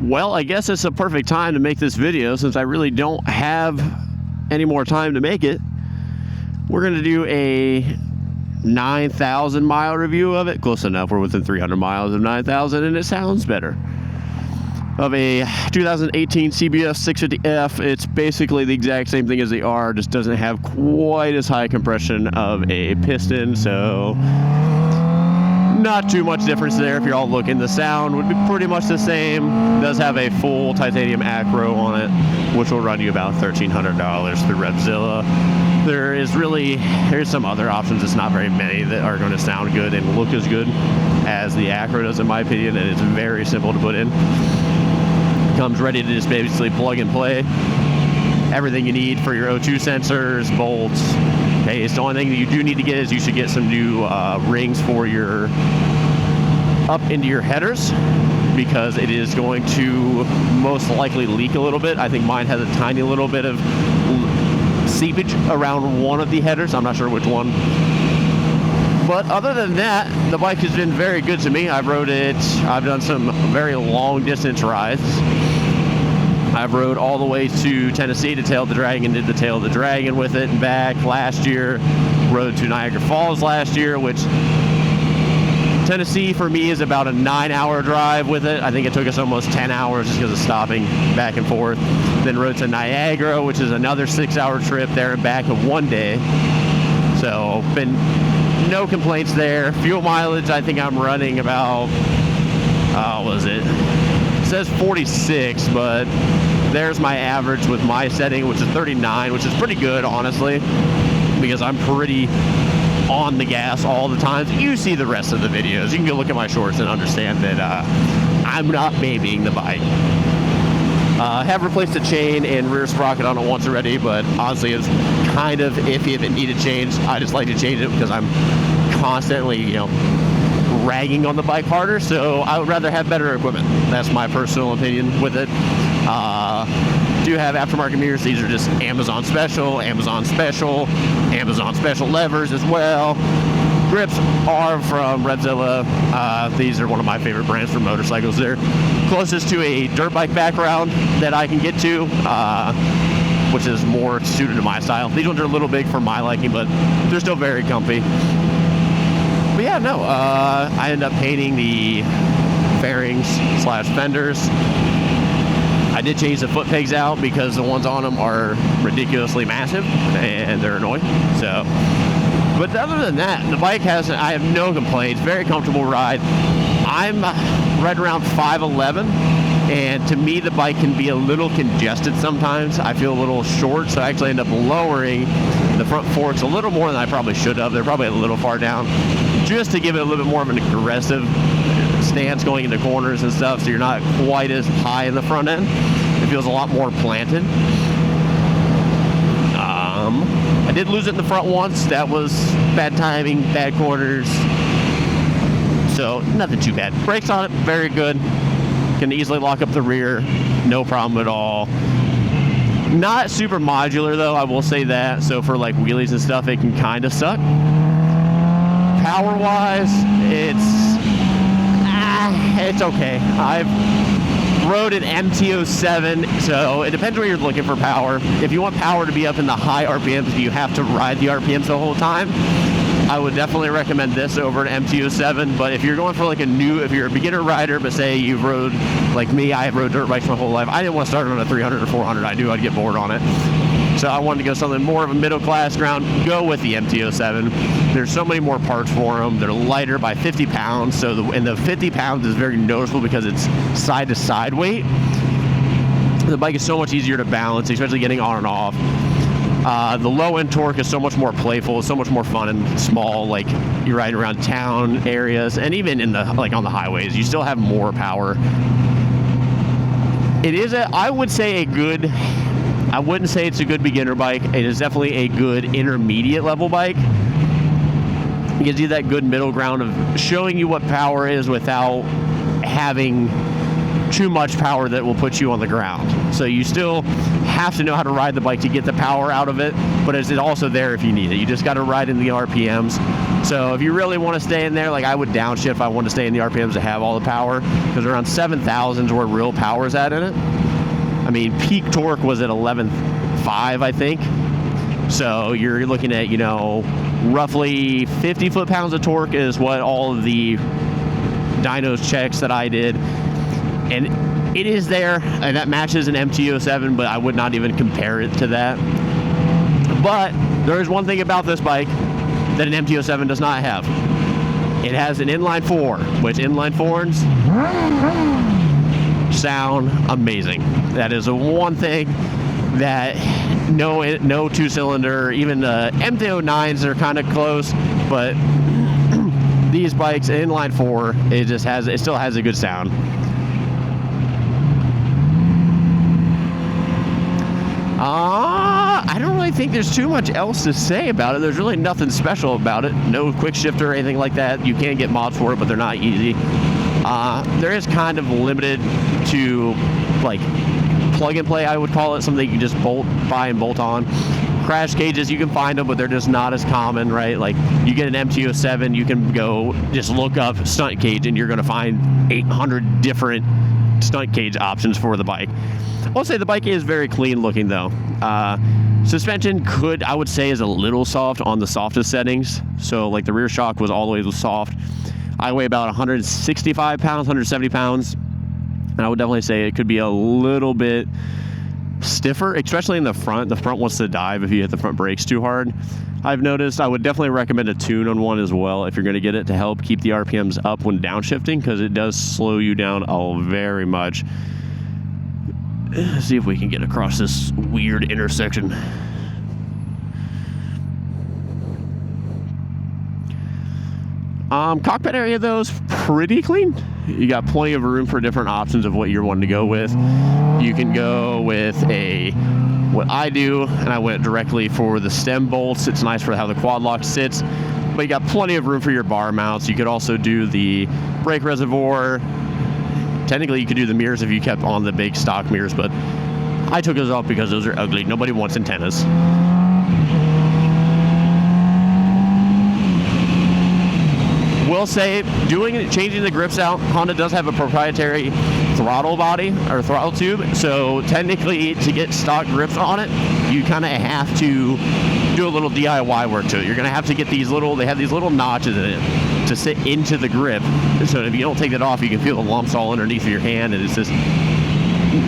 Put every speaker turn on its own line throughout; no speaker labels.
Well, I guess it's a perfect time to make this video since I really don't have any more time to make it. We're going to do a 9,000 mile review of it. Close enough. We're within 300 miles of 9,000 and it sounds better. Of a 2018 CB650F. It's basically the exact same thing as the R, just doesn't have quite as high compression of a piston, so not too much difference there if you're all looking. The sound would be pretty much the same. It does have a full titanium acro on it, which will run you about $1,300 through Revzilla. There's some other options. It's not very many that are going to sound good and look as good as the acro does, in my opinion, and it's very simple to put in. Comes ready to just basically plug and play. Everything you need for your O2 sensors, bolts. Okay, it's the only thing that you do need to get is you should get some new rings for your up into your headers, because it is going to most likely leak a little bit. I think mine has a tiny little bit of seepage around one of the headers. I'm not sure which one. But other than that, the bike has been very good to me. I've rode it. I've done some very long distance rides. I've rode all the way to Tennessee to Tail the Dragon, did the Tail of the Dragon with it and back last year. Rode to Niagara Falls last year, which Tennessee for me is about a 9-hour drive with it. I think it took us almost 10 hours just because of stopping back and forth. Then rode to Niagara, which is another 6-hour trip there and back in one day. So been no complaints there. Fuel mileage, I think I'm running about, what was it? It says 46, but there's my average with my setting, which is 39, which is pretty good, honestly, because I'm pretty on the gas all the time. You see the rest of the videos. You can go look at my shorts and understand that I'm not babying the bike. Have replaced the chain and rear sprocket on it once already, but honestly it's kind of iffy if it needed changed. I just like to change it because I'm constantly, ragging on the bike harder, so I would rather have better equipment. That's my personal opinion with it. Do have aftermarket mirrors. These are just Amazon special levers as well. Grips are from Revzilla. These are one of my favorite brands for motorcycles. They're closest to a dirt bike background that I can get to, which is more suited to my style. These ones are a little big for my liking, but they're still very comfy. But yeah, no, I ended up painting the fairings / fenders. I did change the foot pegs out because the ones on them are ridiculously massive and they're annoying. So, but other than that, the bike I have no complaints. Very comfortable ride. I'm right around 5'11", and to me the bike can be a little congested sometimes. I feel a little short, so I actually end up lowering the front forks a little more than I probably should have. They're probably a little far down, just to give it a little bit more of an aggressive stance going into corners and stuff, so you're not quite as high in the front end. It feels a lot more planted. I did lose it in the front once. That was bad timing, bad corners, so nothing too bad. Brakes on it, very good. Can easily lock up the rear, no problem at all. Not super modular though, I will say that. So for like wheelies and stuff, it can kind of suck. Power wise, it's okay. I've rode an MT-07, so it depends where you're looking for power. If you want power to be up in the high RPMs, you have to ride the RPMs the whole time. I would definitely recommend this over an MT-07, but if you're going for like if you're a beginner rider, but say you've rode, like me, I have rode dirt bikes my whole life. I didn't want to start on a 300 or 400. I knew I'd get bored on it. So I wanted to go something more of a middle class ground, go with the MT-07. There's so many more parts for them. They're lighter by 50 pounds. So the 50 pounds is very noticeable because it's side to side weight. The bike is so much easier to balance, especially getting on and off. The low end torque is so much more playful, so much more fun and small, like you're riding around town areas, and even in on the highways, you still have more power. It is I would say I wouldn't say it's a good beginner bike. It is definitely a good intermediate level bike. It gives you that good middle ground of showing you what power is without having too much power that will put you on the ground. So you still have to know how to ride the bike to get the power out of it, but it's also there if you need it. You just got to ride in the RPMs. So if you really want to stay in there, like I would downshift if I want to stay in the RPMs to have all the power, because around 7,000 is where real power is at in it. I mean, peak torque was at 11.5, I think. So you're looking at, you know, roughly 50 foot-pounds of torque is what all of the dynos checks that I did. And it is there, and that matches an MT-07, but I would not even compare it to that. But there is one thing about this bike that an MT-07 does not have. It has an inline 4, which inline 4s sound amazing. That is the one thing that no two-cylinder, even the MT-09s are kind of close, but these bikes, inline 4, it still has a good sound. I don't really think there's too much else to say about it. There's really nothing special about it. No quick shifter or anything like that. You can get mods for it, but they're not easy. There is kind of limited to like plug and play, I would call it, something you can just buy and bolt on. Crash cages, you can find them, but they're just not as common, right? Like you get an MT-07, you can go just look up stunt cage and you're going to find 800 different stunt cage options for the bike. I'll say the bike is very clean looking though. Suspension I would say is a little soft on the softest settings. So like the rear shock was all the way soft. I weigh about 165 pounds, 170 pounds. And I would definitely say it could be a little bit stiffer, especially in the front. The front wants to dive if you hit the front brakes too hard. I've noticed. I would definitely recommend a tune on one as well if you're going to get it to help keep the RPMs up when downshifting, because it does slow you down very much. Let's see if we can get across this weird intersection. Cockpit area though is pretty clean. You got plenty of room for different options of what you're wanting to go with. You can go with what I do, and I went directly for the stem bolts. It's nice for how the quad lock sits, but you got plenty of room for your bar mounts. You could also do the brake reservoir. Technically, you could do the mirrors if you kept on the big stock mirrors, but I took those off because those are ugly. Nobody wants antennas. Will say, changing the grips out, Honda does have a proprietary throttle body or throttle tube, so technically to get stock grips on it, you kind of have to do a little DIY work to it. You're going to have to get they have these little notches in it to sit into the grip, so if you don't take that off, you can feel the lumps all underneath your hand, and it's just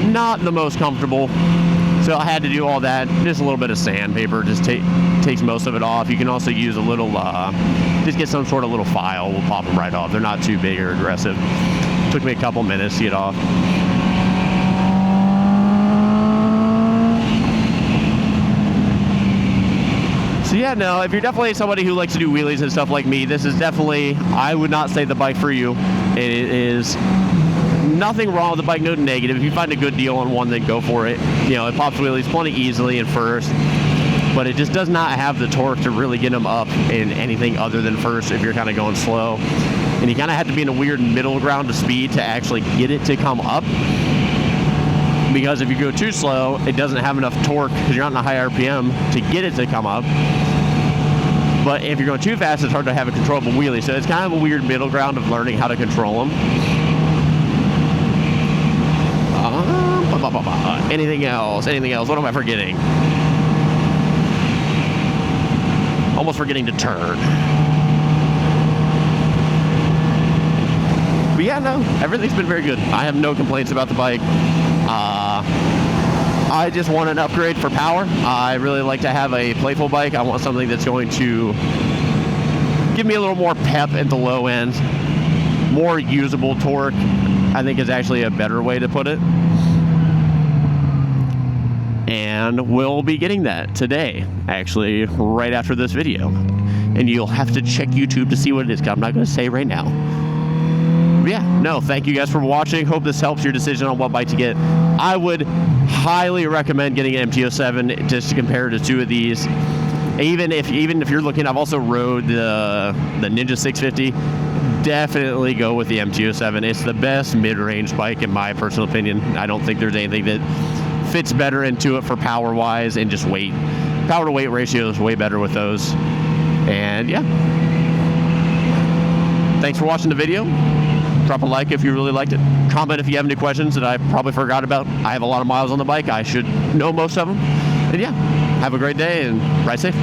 not the most comfortable. So I had to do all that. Just a little bit of sandpaper just takes most of it off. You can also use a little, just get some sort of little file. We'll pop them right off. They're not too big or aggressive. Took me a couple minutes to get off. So yeah, no, if you're definitely somebody who likes to do wheelies and stuff like me, this is definitely, I would not say the bike for you. It is nothing wrong with the bike, no negative. If you find a good deal on one, then go for it. You know, it pops wheelies plenty easily in first, but it just does not have the torque to really get them up in anything other than first if you're kind of going slow. And you kind of have to be in a weird middle ground of speed to actually get it to come up. Because if you go too slow, it doesn't have enough torque because you're not in a high RPM to get it to come up. But if you're going too fast, it's hard to have a controllable wheelie. So it's kind of a weird middle ground of learning how to control them. Anything else? What am I forgetting? Almost forgetting to turn. But yeah, no, everything's been very good. I have no complaints about the bike. I just want an upgrade for power. I really like to have a playful bike. I want something that's going to give me a little more pep at the low end. More usable torque, I think, is actually a better way to put it. And we'll be getting that today, actually, right after this video. And you'll have to check YouTube to see what it is, 'cause I'm not going to say right now. But yeah, no, thank you guys for watching. Hope this helps your decision on what bike to get. I would highly recommend getting an MT-07 just to compare to two of these. Even if you're looking, I've also rode the Ninja 650. Definitely go with the MT-07. It's the best mid-range bike in my personal opinion. I don't think there's anything that fits better into it for power wise and just weight. Power to weight ratio is way better with those. And yeah, thanks for watching the video. Drop a like if you really liked it. Comment if you have any questions that I probably forgot about. I have a lot of miles on the bike. I should know most of them. And yeah, have a great day and ride safe.